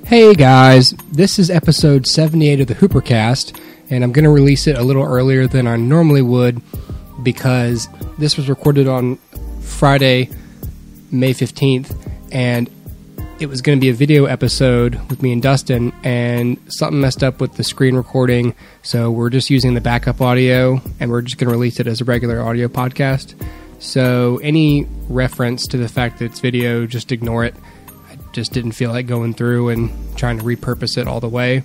Hey guys, this is episode 78 of the HooperCast, and I'm going to release it a little earlier than I normally would because this was recorded on Friday, May 15th, and it was going to be a video episode with me and Dustin, and something messed up with the screen recording, so we're just using the backup audio, and we're just going to release it as a regular audio podcast. So any reference to the fact that it's video, just ignore it. Just didn't feel like going through and trying to repurpose it all the way.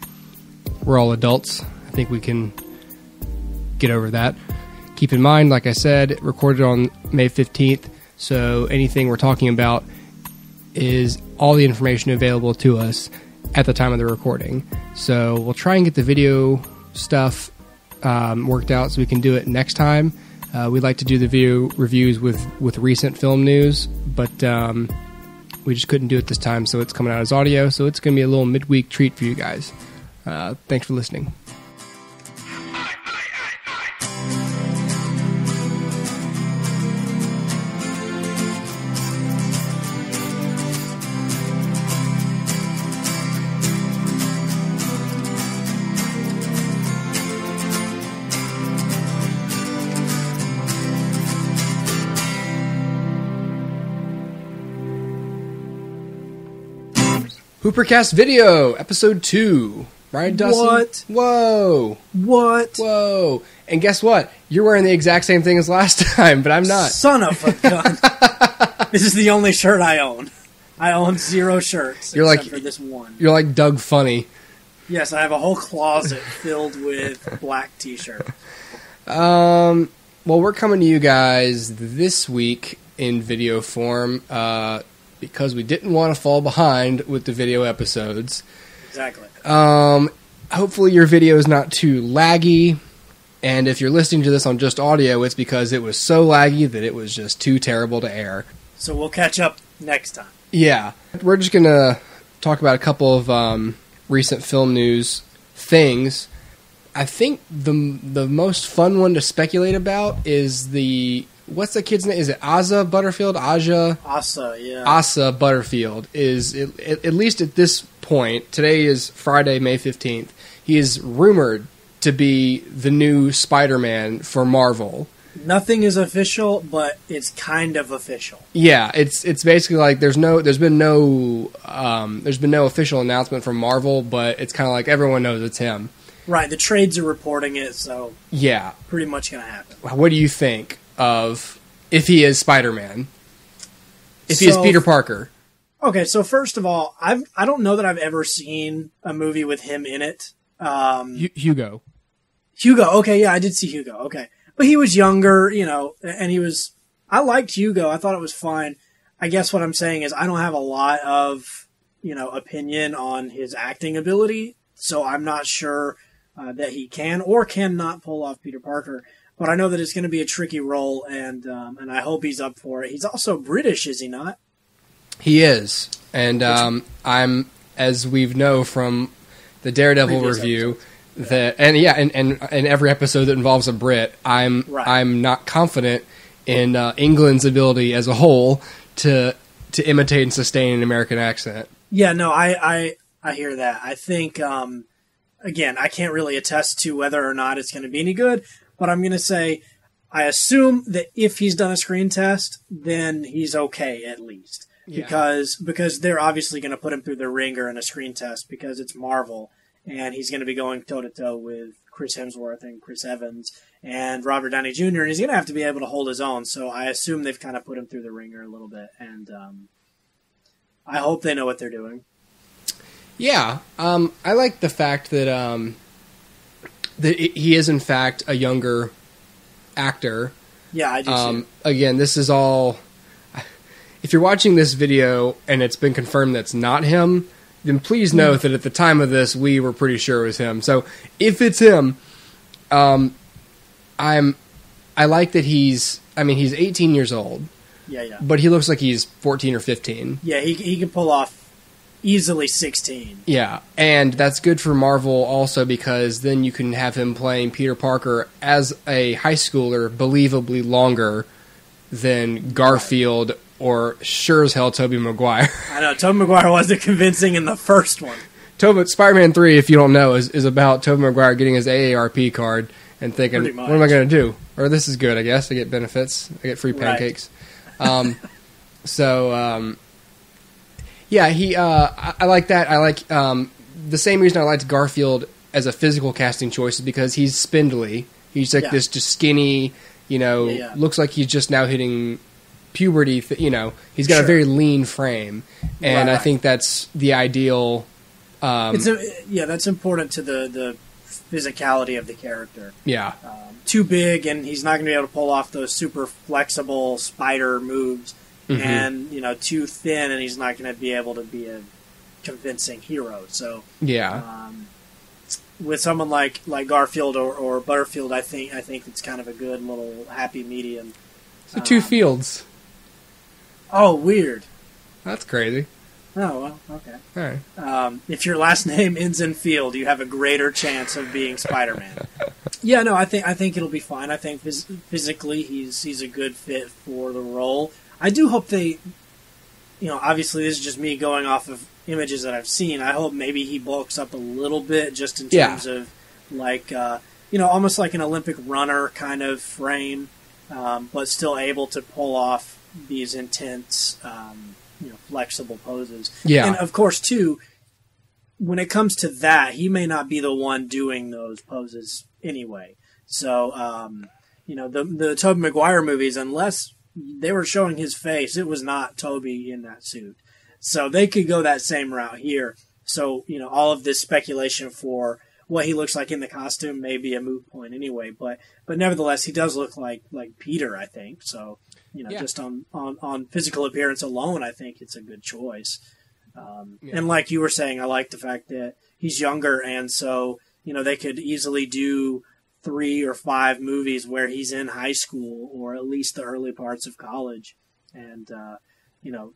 We're all adults. I think we can get over that. Keep in mind, like I said, it recorded on May 15th, so anything we're talking about is all the information available to us at the time of the recording. So we'll try and get the video stuff worked out so we can do it next time. We'd like to do the video reviews with recent film news, but we just couldn't do it this time, so it's coming out as audio, so it's going to be a little midweek treat for you guys. Thanks for listening. HooperCast video, episode 2. Right, Dustin? What? Whoa. What? Whoa. And guess what? You're wearing the exact same thing as last time, but I'm not. Son of a gun. This is the only shirt I own. I own 0 shirts except for this one. You're like Doug Funny. Yes, I have a whole closet filled with black t-shirts. Well, we're coming to you guys this week in video form, because we didn't want to fall behind with the video episodes. Exactly. Hopefully your video is not too laggy, and if you're listening to this on just audio, it's because it was so laggy that it was just too terrible to air. So we'll catch up next time. Yeah. We're just going to talk about a couple of recent film news things. I think the most fun one to speculate about is what's the kid's name? Is it Asa Butterfield? Asa, yeah. Asa Butterfield is, at least at this point, today is Friday, May 15th, he is rumored to be the new SpiderMan for Marvel. Nothing is official, but it's kind of official. Yeah, it's basically like there's been no official announcement from Marvel, but it's kind of like everyone knows it's him. Right, the trades are reporting it, so yeah, pretty much going to happen. What do you think of if he is Spider-Man? If he is Peter Parker? Okay, so first of all, I don't know that I've ever seen a movie with him in it. Hugo. Okay, yeah, I did see Hugo. Okay, but he was younger, and I liked Hugo. I thought it was fine. I guess what I'm saying is I don't have a lot of, opinion on his acting ability, so I'm not sure that he can or cannot pull off Peter Parker. But I know that it's going to be a tricky role, and I hope he's up for it. He's also British, is he not? He is, and I'm, as we know from the Daredevil review, and every episode that involves a Brit, I'm not confident in England's ability as a whole to imitate and sustain an American accent. Yeah, no, I hear that. I think, again, I can't really attest to whether or not it's going to be any good. But I'm going to say, I assume that if he's done a screen test, then he's okay at least. Yeah. Because they're obviously going to put him through the ringer in a screen test because it's Marvel, and he's going to be going toe-to-toe with Chris Hemsworth and Chris Evans and Robert Downey Jr., and he's going to have to be able to hold his own. So I assume they've kind of put him through the ringer a little bit, and I hope they know what they're doing. Yeah, I like the fact that he is, in fact, a younger actor. Yeah, I do see. Again, this is all... If you're watching this video and it's been confirmed that's not him, then please note that at the time of this, we were pretty sure it was him. So, if it's him, I like that he's 18 years old. Yeah. But he looks like he's 14 or 15. Yeah, he can pull off easily 16. Yeah, and that's good for Marvel also because then you can have him playing Peter Parker as a high schooler believably longer than Garfield or sure as hell Tobey Maguire. I know, Tobey Maguire wasn't convincing in the first one. Spider-Man 3, if you don't know, is about Tobey Maguire getting his AARP card and thinking, what am I going to do? Or this is good, I guess. I get benefits. I get free pancakes. Right. I like that. I like the same reason I liked Garfield as a physical casting choice is because he's spindly. He's like this just skinny, looks like he's just now hitting puberty. He's got a very lean frame. And I think that's the ideal... that's important to the physicality of the character. Yeah. Too big, and he's not going to be able to pull off those super flexible spider moves. Mm-hmm. And, too thin, and he's not going to be able to be a convincing hero. So, with someone like Garfield or Butterfield, I think it's kind of a good little happy medium. So 2 Fields. Oh, weird. That's crazy. Oh, well, okay. All right. If your last name ends in Field, you have a greater chance of being Spider-Man. Yeah, no, I think it'll be fine. I think physically he's a good fit for the role. I do hope they, obviously this is just me going off of images that I've seen. I hope maybe he bulks up a little bit just in terms of like, almost like an Olympic runner kind of frame, but still able to pull off these intense, flexible poses. Yeah. And of course, too, when it comes to that, he may not be the one doing those poses anyway. So, the Tobey Maguire movies, unless they were showing his face, it was not Tobey in that suit. So they could go that same route here. So, all of this speculation for what he looks like in the costume may be a moot point anyway. But nevertheless, he does look like Peter, I think. So, just on physical appearance alone, I think it's a good choice. And like you were saying, I like the fact that he's younger, and so, they could easily do 3 or 5 movies where he's in high school or at least the early parts of college, and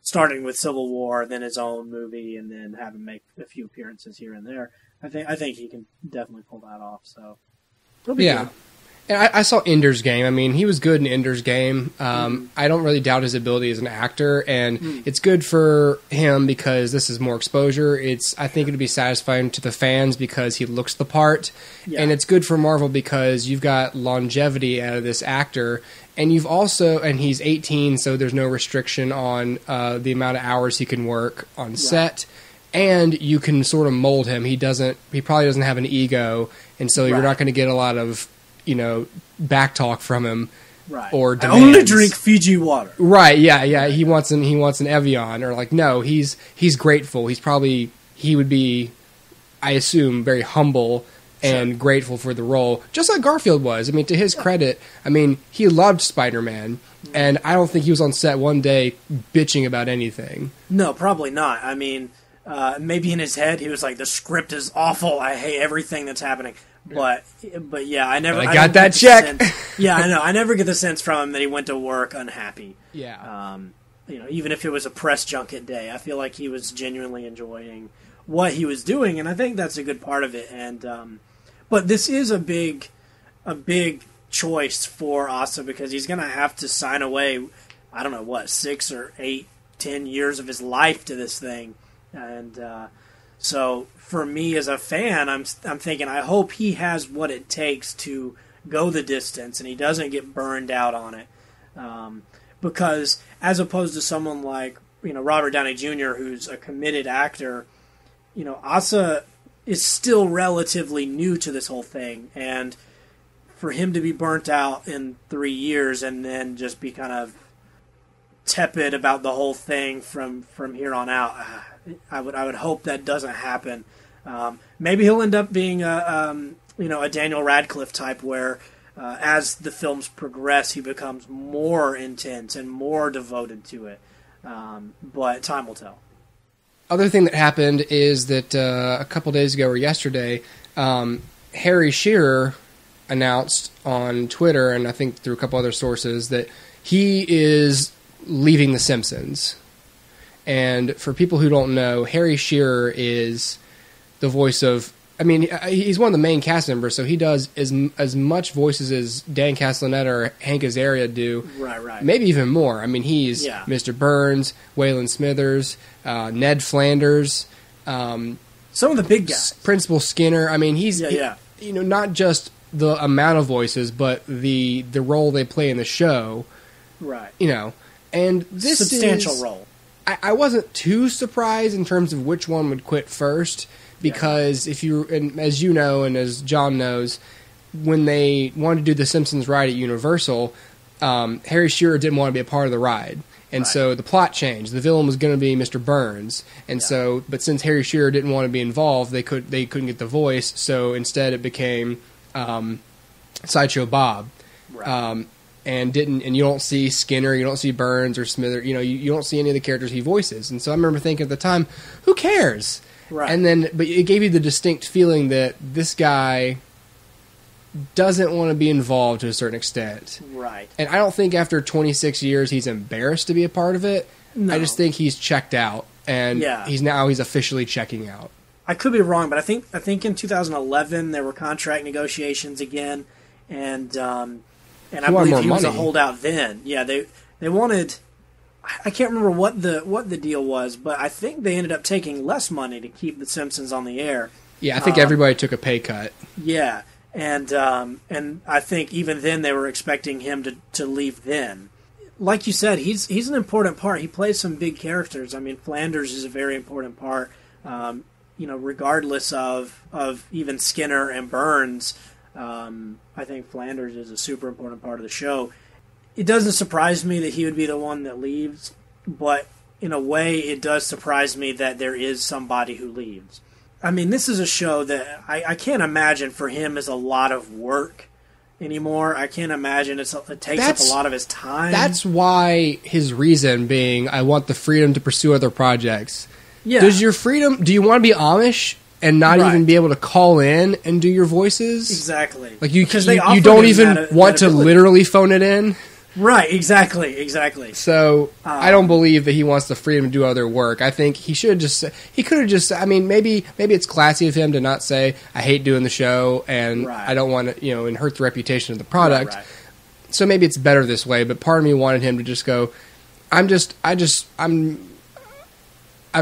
starting with Civil War, then his own movie, and then have him make a few appearances here and there. I think he can definitely pull that off. So it'll be good. And I saw Ender's Game. I mean, he was good in Ender's Game. I don't really doubt his ability as an actor, and it's good for him because this is more exposure. I think it'd be satisfying to the fans because he looks the part, and it's good for Marvel because you've got longevity out of this actor, and and he's 18, so there's no restriction on the amount of hours he can work on set. And you can sort of mold him. He probably doesn't have an ego, and so you're not going to get a lot of back talk from him, or demands. I only drink Fiji water. Right? Yeah. He wants an Evian, or like no. He's grateful. He would be, I assume, very humble and grateful for the role, just like Garfield was. I mean, to his credit, he loved Spider-Man, and I don't think he was on set one day bitching about anything. No, probably not. Maybe in his head he was like, "The script is awful. I hate everything that's happening." But yeah, I got that check. Yeah, I know. I never get the sense from him that he went to work unhappy. Yeah. Even if it was a press junket day, I feel like he was genuinely enjoying what he was doing, and I think that's a good part of it. And but this is a big choice for Asa because he's going to have to sign away, I don't know 6 or 8, 10 years of his life to this thing, and so. For me as a fan, I'm thinking I hope he has what it takes to go the distance and he doesn't get burned out on it. Because as opposed to someone like Robert Downey Jr., who's a committed actor, Asa is still relatively new to this whole thing, and for him to be burnt out in 3 years and then just be kind of tepid about the whole thing from here on out, I would hope that doesn't happen. Maybe he'll end up being a Daniel Radcliffe type where as the films progress he becomes more intense and more devoted to it. But time will tell. Other thing that happened is that a couple days ago or yesterday, Harry Shearer announced on Twitter, and I think through a couple other sources, that he is leaving The Simpsons. And for people who don't know, Harry Shearer is the voice of... he's one of the main cast members, so he does as much voices as Dan Castellaneta or Hank Azaria do. Right. Maybe even more. He's Mr. Burns, Waylon Smithers, Ned Flanders. Some of the big guys. Principal Skinner. I mean, he's Yeah. Not just the amount of voices, but the role they play in the show. Right. And this substantial role. I wasn't too surprised in terms of which one would quit first, because and as you know, and as John knows, when they wanted to do the Simpsons ride at Universal, Harry Shearer didn't want to be a part of the ride. And so the plot changed. The villain was going to be Mr. Burns. And but since Harry Shearer didn't want to be involved, they couldn't get the voice. So instead it became Sideshow Bob. Right. And you don't see Skinner, you don't see Burns or Smither, you don't see any of the characters he voices. And so I remember thinking at the time, who cares? Right. And then, but it gave you the distinct feeling that this guy doesn't want to be involved to a certain extent. Right. And I don't think after 26 years he's embarrassed to be a part of it. No. I just think he's checked out, and he's officially checking out. I could be wrong, but I think in 2011 there were contract negotiations again, and I believe he was a holdout then. Yeah, they wanted. I can't remember what the deal was, but I think they ended up taking less money to keep The Simpsons on the air. Yeah, I think everybody took a pay cut. Yeah, and I think even then they were expecting him to leave then. Like you said, he's an important part. He plays some big characters. I mean, Flanders is a very important part. Regardless of even Skinner and Burns, I think Flanders is a super important part of the show. It doesn't surprise me that he would be the one that leaves, but in a way it does surprise me that there is somebody who leaves. I mean, this is a show that I can't imagine for him is a lot of work anymore. I can't imagine it takes up a lot of his time. That's why his reason being, I want the freedom to pursue other projects. Yeah. Do you want to be Amish and not even be able to call in and do your voices? Exactly. Like you don't even want to literally phone it in? Right, exactly. So I don't believe that he wants the freedom to do other work. I think he could have just, I mean, maybe it's classy of him to not say, I hate doing the show and I don't want to, and hurt the reputation of the product. Right. So maybe it's better this way, but part of me wanted him to just go, I've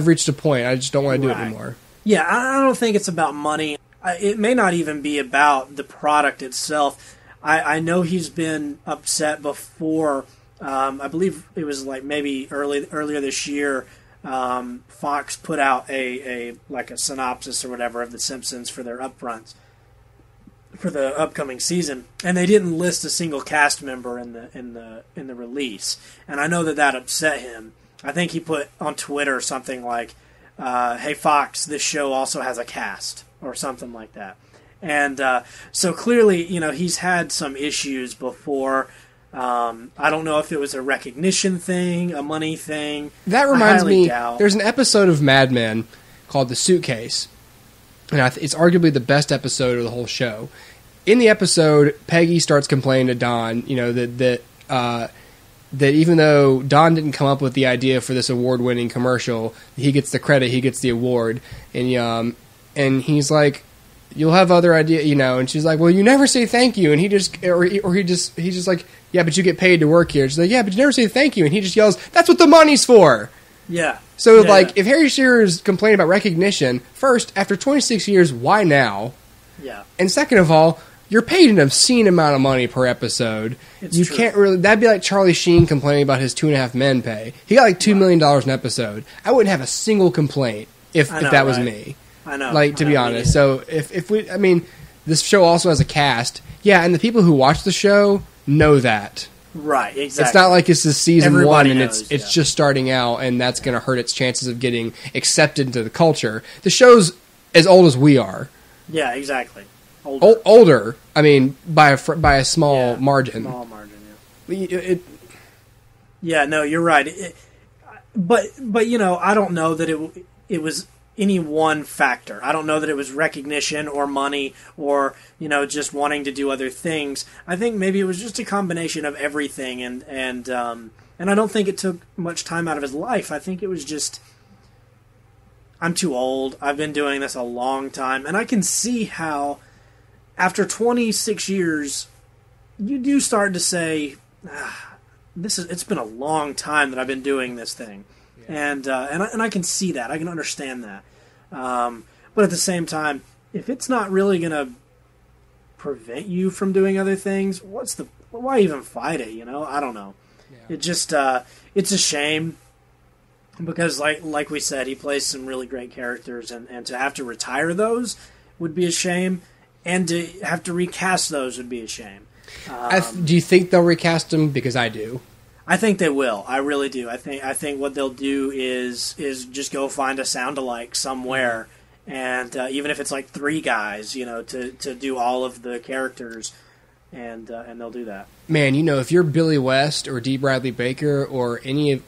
reached a point. I just don't want to do it anymore. Yeah, I don't think it's about money. It may not even be about the product itself. I know he's been upset before. I believe it was like maybe earlier this year. Fox put out a synopsis or whatever of The Simpsons for their upfronts for the upcoming season, and they didn't list a single cast member in the release. And I know that upset him. I think he put on Twitter something like, "Hey Fox, this show also has a cast," or something like that. And so clearly, he's had some issues before. I don't know if it was a recognition thing, a money thing. That reminds me, there's an episode of Mad Men called The Suitcase. And it's arguably the best episode of the whole show. In the episode, Peggy starts complaining to Don, that even though Don didn't come up with the idea for this award-winning commercial, he gets the credit, he gets the award. And he's like, you'll have other ideas, and she's like, well, you never say thank you. And he's just like, yeah, but you get paid to work here. She's like, yeah, but you never say thank you. And he just yells, that's what the money's for. Yeah. So, if Harry Shearer is complaining about recognition, first, after 26 years, why now? Yeah. And second of all, you're paid an obscene amount of money per episode. You can't really... That'd be like Charlie Sheen complaining about his 2.5 Men pay. He got like $2 million an episode. I wouldn't have a single complaint if that was me. I know. To be honest. So if we... I mean, this show also has a cast. Yeah, and the people who watch the show know that. Right, exactly. It's not like this is season Everybody 1 and knows, it's just starting out, and that's going to hurt its chances of getting accepted into the culture. The show's as old as we are. Yeah, exactly. Older. I mean, by a small margin. Small margin. Yeah. Yeah. No, you're right. But I don't know that it was any one factor. I don't know that it was recognition or money or just wanting to do other things. I think maybe it was just a combination of everything, and I don't think it took much time out of his life. I think it was just, I'm too old. I've been doing this a long time, and I can see how after 26 years you do start to say, it's been a long time that I've been doing this thing. Yeah. And I can see that. I can understand that. But at the same time, if it's not really going to prevent you from doing other things, why even fight it? I don't know. Yeah. It just it's a shame because like we said, he plays some really great characters, and to have to retire those would be a shame, and to have to recast those would be a shame. Do you think they'll recast him? Because I do. I think they will. I really do. I think what they'll do is just go find a sound-alike somewhere, and even if it's like 3 guys, to do all of the characters, and they'll do that. Man, if you're Billy West or D. Bradley Baker or any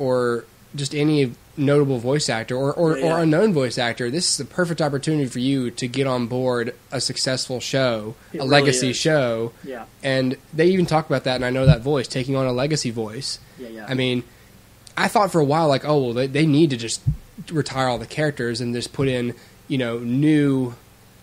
notable voice actor or unknown voice actor, this is the perfect opportunity for you to get on board a successful show, legacy show. Yeah. And they even talk about that, and I know that voice, taking on a legacy voice. Yeah. I mean, I thought for a while, like, oh, well, they need to just retire all the characters and just put in, new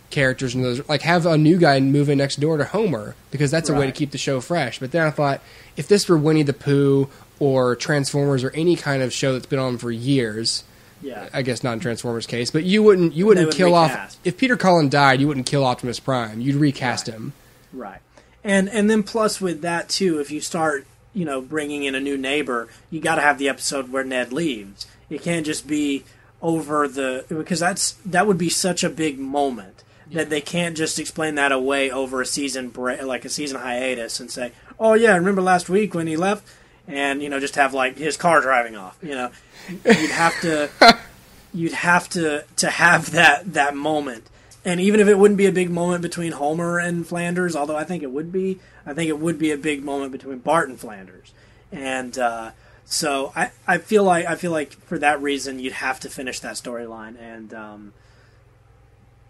characters and those, like, have a new guy move in next door to Homer, because that's a way to keep the show fresh. But then I thought, if this were Winnie the Pooh or Transformers or any kind of show that's been on for years, I guess not in Transformers' case, but you wouldn't kill off, if Peter Cullen died, you wouldn't kill Optimus Prime. You'd recast him. Right. And then plus with that too, if you start, bringing in a new neighbor, you got to have the episode where Ned leaves. It can't just be over because that would be such a big moment that they can't just explain that away over a season break, like a season hiatus, and say, oh yeah, remember last week when he left? And just have like his car driving off. You'd have to have that moment. And even if it wouldn't be a big moment between Homer and Flanders, although I think it would be a big moment between Bart and Flanders. And so I feel like for that reason you'd have to finish that storyline,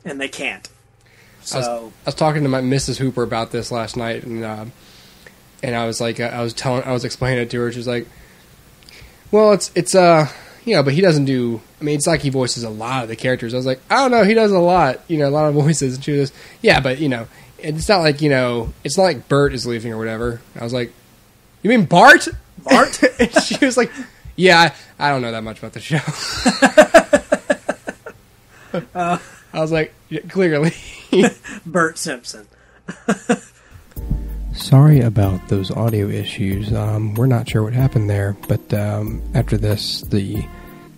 and they can't. So I was talking to my Mrs. Hooper about this last night, and I was like, I was explaining it to her. She's like, well, it's but he doesn't do. I mean, it's like he voices a lot of the characters. I was like, I don't know, he does a lot, a lot of voices. And she was, yeah, but it's not like it's not like Bert is leaving or whatever. I was like, you mean Bart? Bart? And she was like, yeah, I don't know that much about the show. I was like, yeah, clearly, Bert Simpson. Sorry about those audio issues. We're not sure what happened there, but after this, the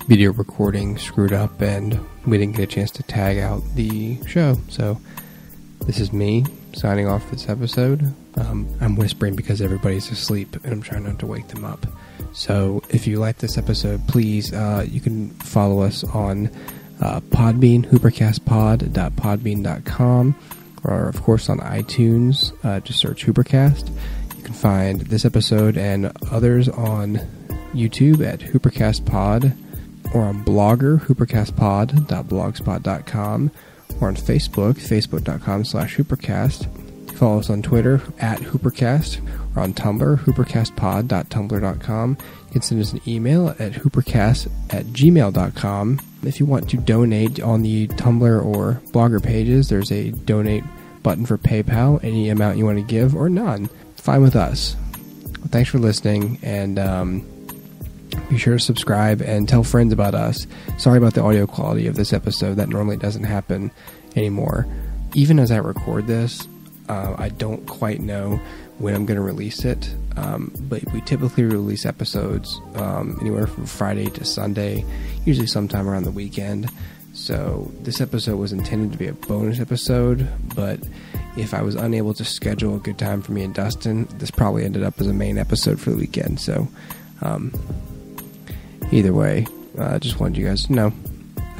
video recording screwed up and we didn't get a chance to tag out the show. So this is me signing off this episode. I'm whispering because everybody's asleep and I'm trying not to wake them up. So if you like this episode, please, you can follow us on Podbean, HooperCastPod.podbean.com. or, of course, on iTunes. Just search HooperCast. You can find this episode and others on YouTube at HooperCastPod, or on Blogger, HooperCastPod.blogspot.com, or on Facebook, Facebook.com/HooperCast. Follow us on Twitter at HooperCast, or on Tumblr, HooperCastPod.tumblr.com. You can send us an email at HooperCast@gmail.com. If you want to donate on the Tumblr or Blogger pages, there's a donate button for PayPal. Any amount you want to give, or none. Fine with us. Well, thanks for listening, and be sure to subscribe and tell friends about us. Sorry about the audio quality of this episode. That normally doesn't happen anymore. Even as I record this, I don't quite know when I'm going to release it, but we typically release episodes anywhere from Friday to Sunday, usually sometime around the weekend. So this episode was intended to be a bonus episode, but if I was unable to schedule a good time for me and Dustin, this probably ended up as a main episode for the weekend. So either way, I just wanted you guys to know.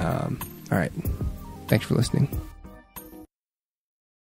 All right. Thanks for listening.